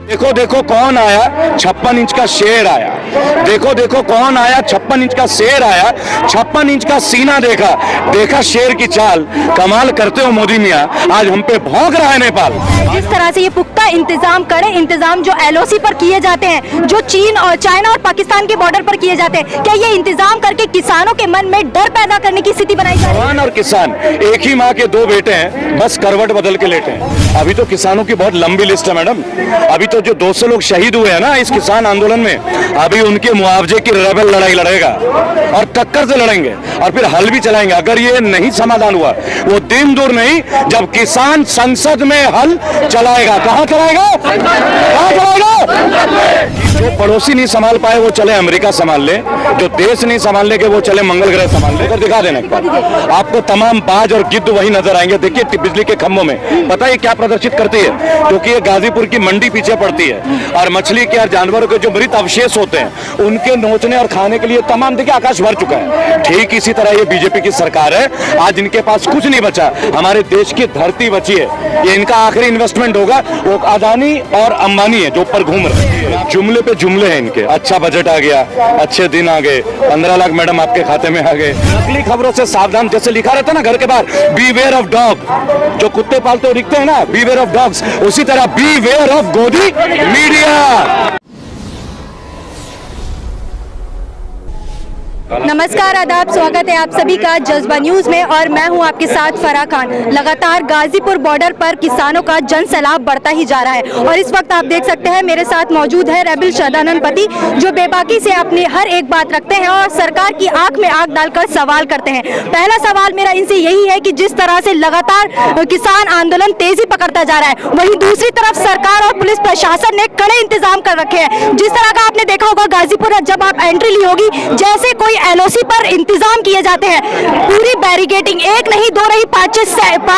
देखो देखो कौन आया, 56 इंच का शेर आया। देखो देखो कौन आया, 56 इंच का शेर आया। 56 इंच का सीना देखा, देखा शेर की चाल। कमाल करते हो मोदी मियाँ, आज हम पे भौंक रहा है नेपाल। जिस तरह से ये पुख्ता इंतजाम करें, इंतजाम जो LOC पर किए जाते हैं, जो चीन और चाइना और पाकिस्तान के बॉर्डर पर किए जाते हैं, क्या ये इंतजाम करके किसानों के मन में डर पैदा करने की स्थिति बनाई जा रही है? जवान और किसान एक ही माँ के दो बेटे हैं, बस करवट बदल के लेटे हैं। अभी तो किसानों की बहुत लंबी लिस्ट है मैडम। अभी तो जो 200 लोग शहीद हुए हैं ना इस किसान आंदोलन में, अभी उनके मुआवजे की रेबल लड़ाई लड़ेगा और टक्कर से लड़ेंगे और फिर हल भी चलाएंगे। अगर ये नहीं समाधान हुआ, वो दिन दूर नहीं जब किसान संसद में हल चलाएगा। कहां चलाएगा? कहां चलाएगा? जो पड़ोसी नहीं संभाल पाए वो चले अमेरिका संभाल ले, जो देश नहीं संभालने के वो चले मंगल ग्रह संभाल ले। दिखा देने के बाद आपको तमाम बाज और गिद्ध वही नजर आएंगे। देखिए बिजली के खंभों में पता है क्या प्रदर्शित करती है, क्योंकि ये गाजीपुर की मंडी पीछे पड़ती है और मछली के और जानवरों के जो मृत अवशेष होते हैं उनके नोचने और खाने के लिए तमाम, देखिए आकाश भर चुका है। ठीक इसी तरह ये बीजेपी की सरकार है, आज इनके पास कुछ नहीं बचा, हमारे देश की धरती बची है। ये इनका आखिरी इन्वेस्टमेंट होगा, वो अदानी और अंबानी है जो ऊपर घूम रहे हैं। जुमले पे जुमले हैं इनके। अच्छा बजट आ गया, अच्छे दिन आ गए, 15 लाख मैडम आपके खाते में आ गए। नकली खबरों से सावधान, जैसे लिखा रहता है ना घर के बाहर, बीवेयर ऑफ डॉग, जो कुत्ते पालते हो दिखते हैं ना, बीवेयर ऑफ डॉग्स, उसी तरह बीवेयर ऑफ गोदी मीडिया। नमस्कार, आदाब, स्वागत है आप सभी का जज्बा न्यूज में और मैं हूं आपके साथ फराह खान। लगातार गाजीपुर बॉर्डर पर किसानों का जन सैलाब बढ़ता ही जा रहा है और इस वक्त आप देख सकते हैं मेरे साथ मौजूद है रेबल सदानंद पति, जो बेबाकी से अपनी हर एक बात रखते हैं और सरकार की आंख में आंख डालकर सवाल करते हैं। पहला सवाल मेरा इनसे यही है कि जिस तरह से लगातार किसान आंदोलन तेजी पकड़ता जा रहा है, वहीं दूसरी तरफ सरकार और पुलिस प्रशासन ने कड़े इंतजाम कर रखे हैं। जिस तरह का आपने देखा होगा गाजीपुर जब आप एंट्री ली होगी, जैसे कोई LOC पर इंतजाम किए जाते हैं, पूरी बैरिकेडिंग, एक नहीं दो नहीं 5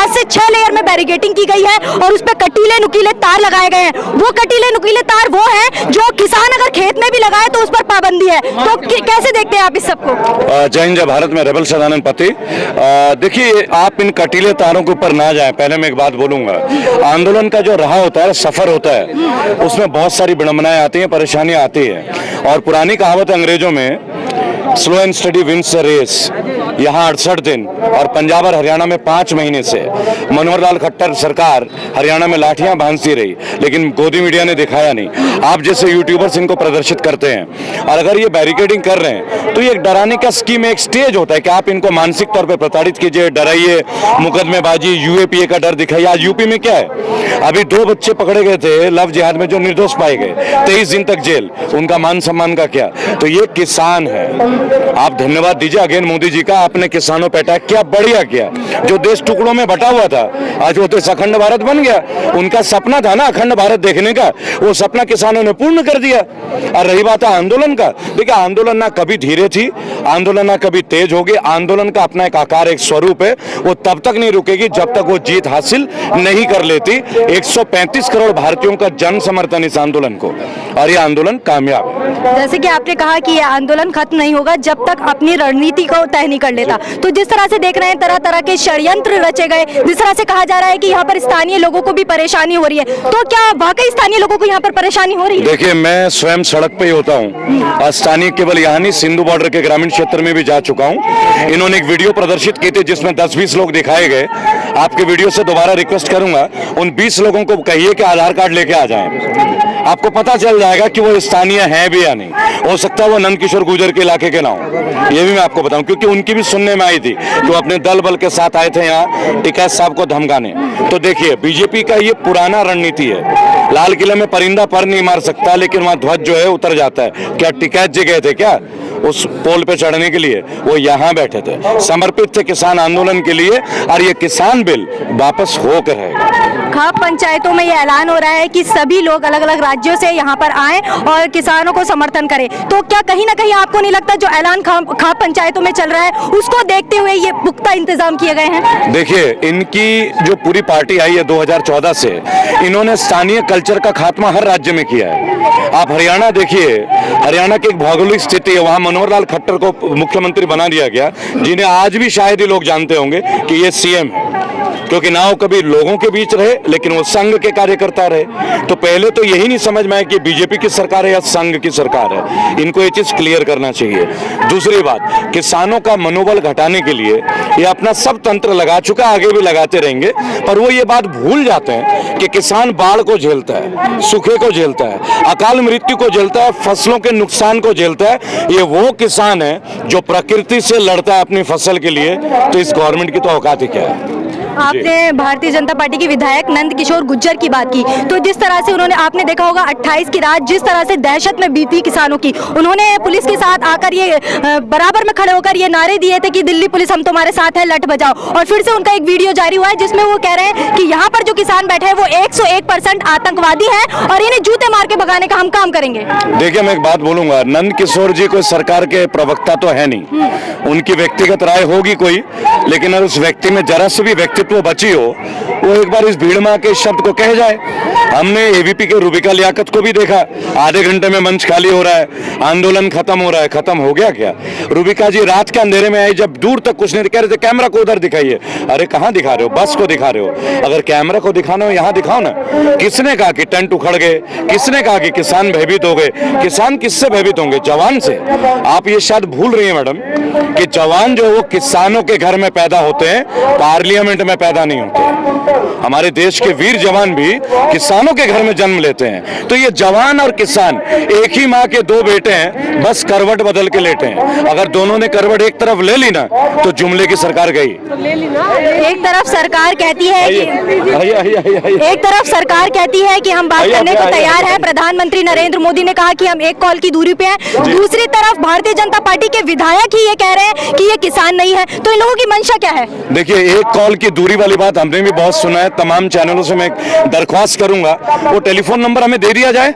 से 6 लेयर में बैरिकेडिंग की गई है और उस पर कटीले नुकीले तार लगाए गए हैं। वो कटीले नुकीले तार वो हैं जो किसान अगर खेत में भी लगाए तो उस पर पाबंदी है। तो कैसे देखते हैं आप इस सबको? जय हिंद, जय भारत में रेबल सदानंद पति। देखिए आप इन कटीले तारों के ऊपर ना जाए। पहले मैं एक बात बोलूंगा, आंदोलन का जो रहा होता है, सफर होता है, उसमें बहुत सारी विडंबनाएं आती हैं, परेशानियां आती है। और पुरानी कहावत अंग्रेजों में slow and study wins the race, यहाँ 68 दिन और पंजाब और हरियाणा में 5 महीने से मनोहर लाल खट्टर सरकार हरियाणा में लाठियां बांधती रही, लेकिन गोदी मीडिया ने दिखाया नहीं। आप जैसे यूट्यूबर्स इनको प्रदर्शित करते हैं और अगर ये बैरिकेडिंग कर रहे हैं तो ये एक डराने का स्कीम, एक स्टेज होता है कि आप इनको मानसिक तौर पर प्रताड़ित कीजिए, डराइए, मुकदमेबाजी, UAPA का डर दिखाइए। आज यूपी में क्या है, अभी 2 बच्चे पकड़े गए थे लव जिहाद में जो निर्दोष पाए गए, 23 दिन तक जेल, उनका मान सम्मान का क्या? तो ये किसान है। आप धन्यवाद दीजिए अगेन मोदी जी का, आपने किसानों पे अटैक किया, बढ़िया किया। जो देश टुकड़ों में बटा हुआ था, आज वो देश अखंड भारत बन गया। उनका सपना था ना अखंड भारत देखने का, वो सपना किसानों ने पूर्ण कर दिया। और रही बात है आंदोलन का, देखिए आंदोलन ना कभी धीरे थी, आंदोलन ना कभी तेज होगी। आंदोलन का अपना एक आकार, एक स्वरूप है, वो तब तक नहीं रुकेगी जब तक वो जीत हासिल नहीं कर लेती। 135 करोड़ भारतीयों का जन समर्थन इस आंदोलन को, और ये आंदोलन कामयाब है। जैसे कि आपने कहा कि ये आंदोलन खत्म नहीं होगा जब तक अपनी रणनीति को तय नहीं कर लेता। तो जिस तरह से देख रहे हैं तरह तरह के षड्यंत्र रचे गए, जिस तरह से कहा जा रहा है कि यहाँ पर स्थानीय लोगों को भी परेशानी हो रही है, तो क्या वाकई स्थानीय लोगों को यहाँ पर परेशानी हो रही है? देखिए मैं स्वयं सड़क पे ही होता हूँ, स्थानीय केवल यहाँ नहीं, सिंधु बॉर्डर के ग्रामीण क्षेत्र में भी जा चुका हूँ। इन्होंने एक वीडियो प्रदर्शित की थी जिसमें 10-20 लोग दिखाए गए। आपके वीडियो से दोबारा रिक्वेस्ट करूंगा, उन 20 लोगों को कहिए कि आधार कार्ड लेके आ जाएं। आपको पता चल जाएगा कि वो स्थानीय है भी या नहीं। हो सकता है वो नंदकिशोर गुर्जर के इलाके के ना हो, ये भी मैं आपको बताऊं, क्योंकि उनकी भी सुनने में आई थी कि वो अपने दल बल के साथ आए थे यहाँ टिकैत साहब को धमकाने। तो देखिए बीजेपी का ये पुराना रणनीति है। लाल किले में परिंदा पर नहीं मार सकता, लेकिन वहाँ ध्वज जो है उतर जाता है। क्या टिकैत जी गए थे क्या उस पोल पे चढ़ने के लिए? वो यहाँ बैठे थे, समर्पित थे किसान आंदोलन के लिए, और ये किसान बिल वापस होकर रहेगा। खाप पंचायतों में ये ऐलान हो रहा है कि सभी लोग अलग अलग राज्यों से यहाँ पर आएं और किसानों को समर्थन करें। तो क्या कहीं ना कहीं आपको नहीं लगता जो ऐलान खाप पंचायतों में चल रहा है उसको देखते हुए ये पुख्ता इंतजाम किए गए हैं? देखिए इनकी जो पूरी पार्टी आई है 2014 से, इन्होंने स्थानीय कल्चर का खात्मा हर राज्य में किया है। आप हरियाणा देखिए, हरियाणा की एक भौगोलिक स्थिति है, वहां मनोहर लाल खट्टर को मुख्यमंत्री बना दिया गया, जिन्हें आज भी शायद ही लोग जानते होंगे कि ये CM है। क्योंकि ना वो कभी लोगों के बीच रहे लेकिन वो संघ के कार्यकर्ता रहे। तो पहले तो यही नहीं समझ में आया कि बीजेपी की सरकार है या संघ की सरकार है, इनको ये चीज क्लियर करना चाहिए। दूसरी बात, किसानों का मनोबल घटाने के लिए ये अपना सब तंत्र लगा चुका, आगे भी लगाते रहेंगे, पर वो ये बात भूल जाते हैं कि किसान बाढ़ को झेलता है, सूखे को झेलता है, अकाल मृत्यु को झेलता है, फसलों के नुकसान को झेलता है। ये वो किसान है जो प्रकृति से लड़ता है अपनी फसल के लिए। तो इस गवर्नमेंट की तो औकात ही क्या है। आपने भारतीय जनता पार्टी के विधायक नंद किशोर गुर्जर की बात की, तो जिस तरह से उन्होंने, आपने देखा होगा 28 की रात जिस तरह से दहशत में बीती किसानों की, उन्होंने पुलिस के साथ आकर ये बराबर में खड़े होकर ये नारे दिए थे कि दिल्ली पुलिस हम तुम्हारे साथ है, लट बजाओ। और फिर से उनका एक वीडियो जारी हुआ है जिसमें वो कह रहे हैं कि यहाँ पर जो किसान बैठे हैं वो 101% आतंकवादी है और इन्हें जूते मार के भगाने का हम काम करेंगे। देखिए, मैं एक बात बोलूंगा, नंद किशोर जी कोई सरकार के प्रवक्ता तो है नहीं, उनकी व्यक्तिगत राय होगी कोई, लेकिन अगर उस व्यक्ति में जरा से भी व्यक्तित्व बची हो, वो एक बार इस भीड़ में आके इस शब्द को कह जाए। हमने एबीपी के रूबिका लियाकत को भी देखा, आधे घंटे में मंच खाली हो रहा है, आंदोलन खत्म हो रहा है। खत्म हो गया क्या? रूबिका जी रात के अंधेरे में आई, जब दूर तक कुछ नहीं कह रहे थे, कैमरा को उधर दिखाइए। अरे कहाँ दिखा रहे हो? बस को दिखा रहे हो? अगर कैमरा को दिखाना हो यहाँ दिखाओ ना। किसने कहा कि टेंट उखड़ गए? किसने कहा कि किसान भयभीत हो गए? किसान किससे भयभीत होंगे? जवान से। आप ये शायद भूल रही है मैडम कि जवान जो वो किसानों के घर में पैदा होते हैं, पार्लियामेंट में पैदा नहीं होते। हमारे देश के वीर जवान भी किसानों के घर में जन्म लेते हैं। तो ये जवान और किसान एक ही माँ के दो बेटे हैं, बस करवट बदल के लेटे हैं। अगर दोनों ने करवट एक तरफ ले ली ना तो जुमले की सरकार गई। एक तरफ सरकार कहती है कि एक तरफ सरकार कहती है कि हम बात करने को तैयार है, प्रधानमंत्री नरेंद्र मोदी ने कहा कि हम एक कॉल की दूरी पे हैं। दूसरी तरफ भारतीय जनता पार्टी के विधायक ही ये कह रहे हैं कि ये किसान नहीं है। तो इन लोगों की मंशा क्या है? देखिए, एक कॉल की दूरी वाली बात हमने भी बहुत सुना है, तमाम चैनलों से मैं दरख्वास्त करूंगा वो टेलीफोन नंबर हमें दे दिया जाए।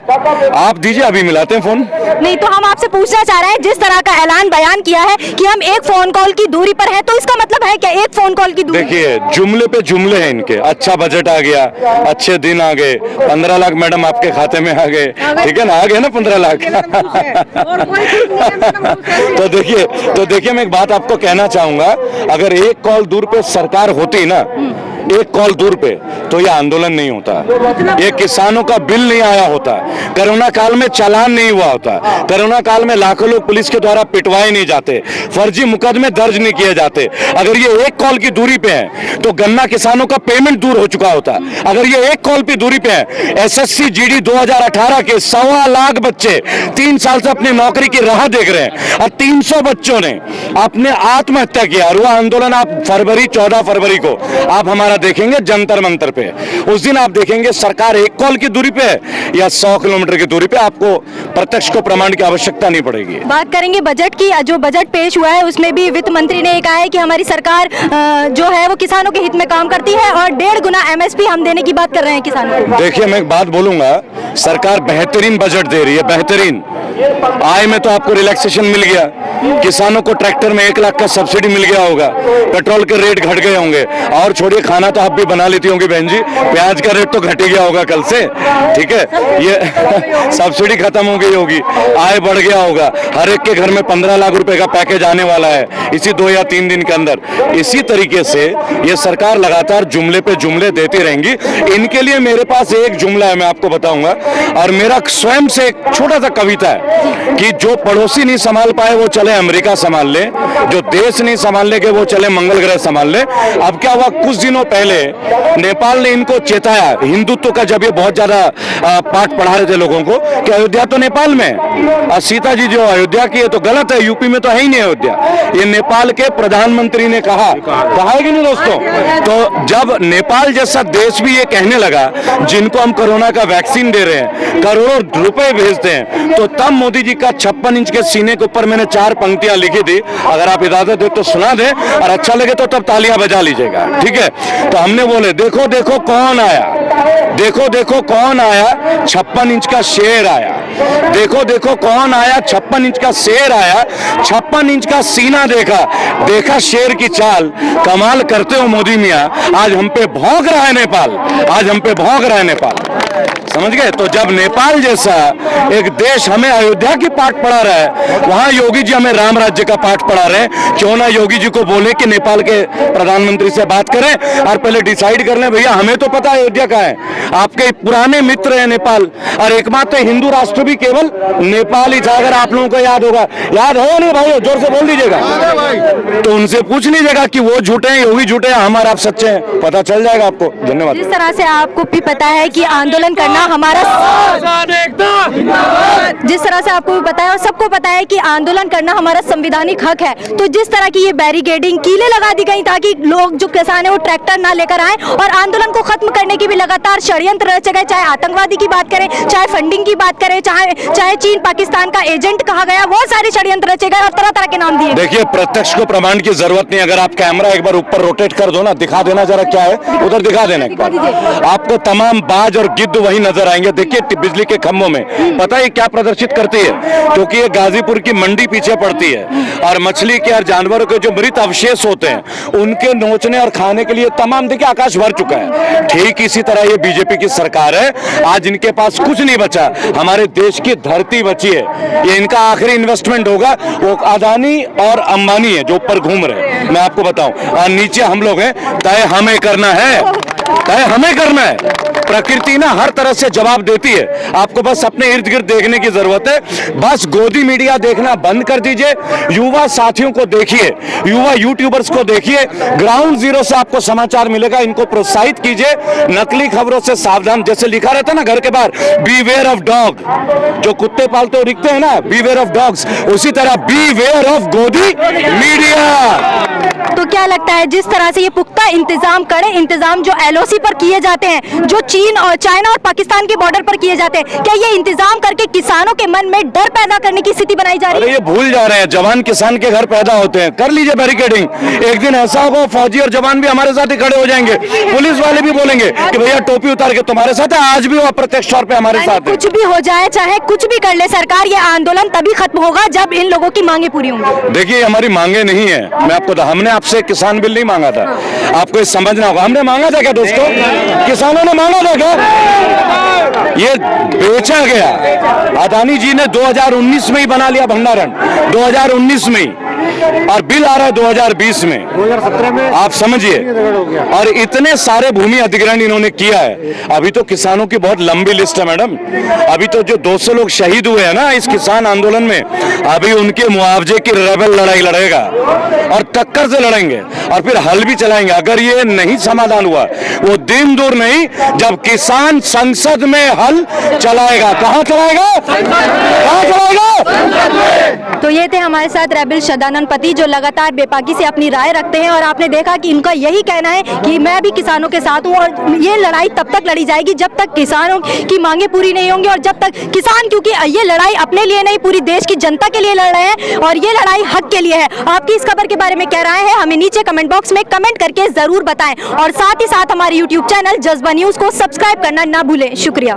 आप दीजिए, अभी मिलाते हैं फोन। नहीं तो हम आपसे पूछना चाह रहे हैं, जिस तरह का ऐलान बयान किया है कि हम एक फोन कॉल की दूरी पर है, तो इसका मतलब है क्या एक फोन कॉल की दूरी? देखिए, जुमले पे जुमले हैं इनके। अच्छा बजट आ गया, अच्छे दिन आ गए, 15 लाख मैडम आपके खाते में आ गए, ठीक है ना? आ गए ना 15 लाख। तो देखिए मैं एक बात आपको कहना चाहूंगा, अगर एक कॉल दूर पे सरकार होती ना, एक कॉल दूर पे, तो ये आंदोलन नहीं होता, ये किसानों का बिल नहीं आया होता, कोरोना काल में चालान नहीं हुआ होता, कोरोना काल में लाखों लोग पुलिस के द्वारा पिटवाए नहीं जाते, फर्जी मुकदमे दर्ज नहीं किए जाते। अगर ये एक कॉल की दूरी पे है तो गन्ना किसानों का पेमेंट दूर हो चुका होता। अगर ये एक कॉल की दूरी पे है, एसएससी जीडी 2018 के 1.25 लाख बच्चे 3 साल से अपनी नौकरी की राह देख रहे हैं और 300 बच्चों ने अपने आत्महत्या किया। और वो आंदोलन आप 14 फरवरी को आप हमारा देखेंगे जंतर मंतर पे। उस दिन आप देखेंगे सरकार एक कॉल की दूरी पे है या 100 किलोमीटर की दूरी पे, आपको प्रत्यक्ष को प्रमाण की आवश्यकता नहीं पड़ेगी। बात करेंगे बजट की। जो बजट पेश हुआ है उसमें भी वित्त मंत्री ने कहा है कि हमारी सरकार जो है वो किसानों के हित में काम करती है और 1.5 गुना एमएसपी हम देने की बात कर रहे हैं किसानों को। देखिए, मैं एक बात बोलूंगा, सरकार बेहतरीन बजट दे रही है, बेहतरीन। आय में तो आपको रिलैक्सेशन मिल गया, किसानों को ट्रैक्टर में 1 लाख का सब्सिडी मिल गया होगा, पेट्रोल के रेट घट गए होंगे, और छोड़िए खाना तो आप भी बना लेती होंगी बहन जी, प्याज का रेट तो घट ही गया होगा कल से, ठीक है? ये सब्सिडी खत्म हो गई होगी, आय बढ़ गया होगा, हर एक के घर में 15 लाख रुपए का पैकेज आने वाला है इसी 2 या 3 दिन के अंदर। इसी तरीके से ये सरकार लगातार जुमले पे जुमले देती रहेंगी। इनके लिए मेरे पास एक जुमला है, मैं आपको बताऊंगा, और मेरा स्वयं से एक छोटा सा कविता है कि जो पड़ोसी नहीं संभाल पाए वो चले अमेरिका संभाल ले, जो देश नहीं संभालने के वो चले मंगल ग्रह संभाल ले। अब क्या हुआ, कुछ दिनों पहले नेपाल ने इनको चेताया, हिंदुत्व का जब ये बहुत ज्यादा पाठ पढ़ा रहे थे लोगों को कि अयोध्या तो नेपाल में, और सीता जी जो अयोध्या की है तो गलत है, यूपी में तो है ही नहीं अयोध्या। ये नेपाल के प्रधानमंत्री ने कहा है कि नहीं दोस्तों? तो जब नेपाल जैसा देश भी ये कहने लगा, जिनको हम कोरोना का वैक्सीन दे रहे हैं, करोड़ों रुपए भेजते हैं, तो तब मोदी जी का 56 इंच के सीने के ऊपर मैंने 4 पंक्तियां लिखी थी। अगर आप इजाजत दे तो सुना दे, और अच्छा लगे तो तब तालियां बजा लीजिएगा, ठीक है? तो हमने बोले, देखो देखो कौन आया, देखो देखो कौन आया, 56 इंच का शेर आया, देखो देखो कौन आया, 56 इंच का शेर आया, 56 इंच का सीना देखा, देखा शेर की चाल, कमाल करते हो मोदी मियां, आज हम पे भौंक रहा है नेपाल, आज हम पे भौंक रहा है नेपाल। समझ गए। तो जब नेपाल जैसा एक देश हमें अयोध्या की पाठ पढ़ा रहा है, वहां योगी जी हमें राम राज्य का पाठ पढ़ा रहे हैं। क्यों ना योगी जी को बोले कि नेपाल के प्रधानमंत्री से बात करें और पहले डिसाइड कर लें, भैया हमें तो पता है अयोध्या का है, आपके पुराने मित्र है नेपाल, और एकमात्र हिंदू राष्ट्र भी केवल नेपाल ही था। अगर आप लोगों को याद होगा, याद हो नहीं भाई, जोर से बोल दीजिएगा। तो उनसे पूछ लीजिएगा कि वो झूठे हैं, योगी झूठे हैं, हम और आप सच्चे हैं, पता चल जाएगा आपको। धन्यवाद। जिस तरह से आपको भी पता है कि आंदोलन करना हमारा, जिस तरह से आपको भी पता है और सबको पता है कि आंदोलन करना हमारा संवैधानिक हक है, तो जिस तरह की ये बैरिकेडिंग कीलें लगा दी गई ताकि लोग जो किसान है वो ट्रैक्टर ना लेकर आए, और आंदोलन को खत्म करने की भी लगातार षड्यंत्र रचे गए। चाहे आतंकवादी की बात करें, चाहे फंडिंग की बात करें, चाहे चीन पाकिस्तान का एजेंट कहा गया, बहुत सारे षड्यंत्र रचे गए और तरह तरह के नाम दिए। देखिए, प्रत्यक्ष को प्रमाण की जरूरत नहीं। अगर आप कैमरा एक बार ऊपर रोटेट कर दो ना, दिखा देना जरा क्या है, उधर दिखा देना एक बार, आपको तमाम बाज और गिद्ध वही नजर आएंगे। देखिए बिजली के खंभों में पता है क्या प्रदर्शित करती है, क्योंकि ये गाजीपुर की मंडी पीछे पड़ती है, और मछली के और जानवरों के जो मृत अवशेष होते हैं उनके नोचने और खाने के लिए तमाम, देखिए आकाश भर चुका है। ठीक इसी तरह ये बीजेपी की सरकार है, आज इनके पास कुछ नहीं बचा, हमारे देश की धरती बची है। ये इनका आखिरी इन्वेस्टमेंट होगा, वो अदानी और अंबानी है जो ऊपर घूम रहे हैं, मैं आपको बताऊं, और नीचे हम लोग हैं। तय हमें करना है, तय हमें करना है। प्रकृति ना हर तरह से जवाब देती है, आपको बस अपने इर्द गिर्द देखने की जरूरत है। बस गोदी मीडिया देखना बंद कर दीजिए, युवा साथियों को देखिए, युवा यूट्यूबर्स को देखिए, ग्राउंड जीरो से आपको समाचार मिलेगा, इनको प्रोत्साहित कीजिए। नकली खबरों से सावधान, जैसे लिखा रहता है ना घर के बाहर, बीवेयर ऑफ डॉग, जो कुत्ते पालते हो दिखते हैं ना, बीवेयर ऑफ डॉग्स, उसी तरह बीवेयर ऑफ गोदी मीडिया। तो क्या लगता है जिस तरह से ये पुख्ता इंतजाम, कड़े इंतजाम जो एलओसी पर किए जाते हैं, जो चीन और चाइना और पाकिस्तान के बॉर्डर पर किए जाते हैं, क्या ये इंतजाम करके किसानों के मन में डर पैदा करने की स्थिति बनाई जा रही है? ये भूल जा रहे हैं, जवान किसान के घर पैदा होते हैं। कर लीजिए बैरिकेडिंग, एक दिन ऐसा होगा फौजी और जवान भी हमारे साथ ही खड़े हो जाएंगे, पुलिस वाले भी बोलेंगे कि भैया टोपी उतार के तुम्हारे साथ है, आज भी वो अप्रत्यक्ष तौर पे हमारे साथ है। कुछ भी हो जाए, चाहे कुछ भी कर ले सरकार, ये आंदोलन तभी खत्म होगा जब इन लोगों की मांगे पूरी होंगी। देखिए हमारी मांगे नहीं है, मैं आपको, हमने आपसे किसान बिल नहीं मांगा था, आपको ये समझना होगा। हमने मांगा था क्या दोस्तों? किसानों ने मांगा था क्या? ये बेचा गया, अदानी जी ने 2019 में ही बना लिया भंडारण, 2019 में ही, और बिल आ रहा है 2020 में, 2017 में, आप समझिए। और इतने सारे भूमि अधिग्रहण इन्होंने किया है। अभी तो किसानों की बहुत लंबी लिस्ट है मैडम, अभी तो जो 200 लोग शहीद हुए हैं ना इस किसान आंदोलन में, अभी उनके मुआवजे की रेबल लड़ाई लड़ेगा, और टक्कर से लड़ेंगे, और फिर हल भी चलाएंगे। अगर ये नहीं समाधान हुआ, वो दिन दूर नहीं जब किसान संसद में हल चलाएगा। कहां चलाएगा? कहां चलाएगा? तो ये थे हमारे साथ रेबल सदानंद पति, जो लगातार बेबाकी से अपनी राय रखते हैं, और आपने देखा कि इनका यही कहना है कि मैं भी किसानों के साथ हूं, और ये लड़ाई तब तक लड़ी जाएगी जब तक किसानों की मांगे पूरी नहीं होंगी, और जब तक किसान, क्योंकि ये लड़ाई अपने लिए नहीं पूरी देश की जनता के लिए लड़ रहे हैं, और ये लड़ाई हक के लिए है। आपकी इस खबर के बारे में क्या राय है, हमें नीचे कमेंट बॉक्स में कमेंट करके जरूर बताएं, और साथ ही साथ हमारे यूट्यूब चैनल जज्बा न्यूज को सब्सक्राइब करना ना भूलें। शुक्रिया।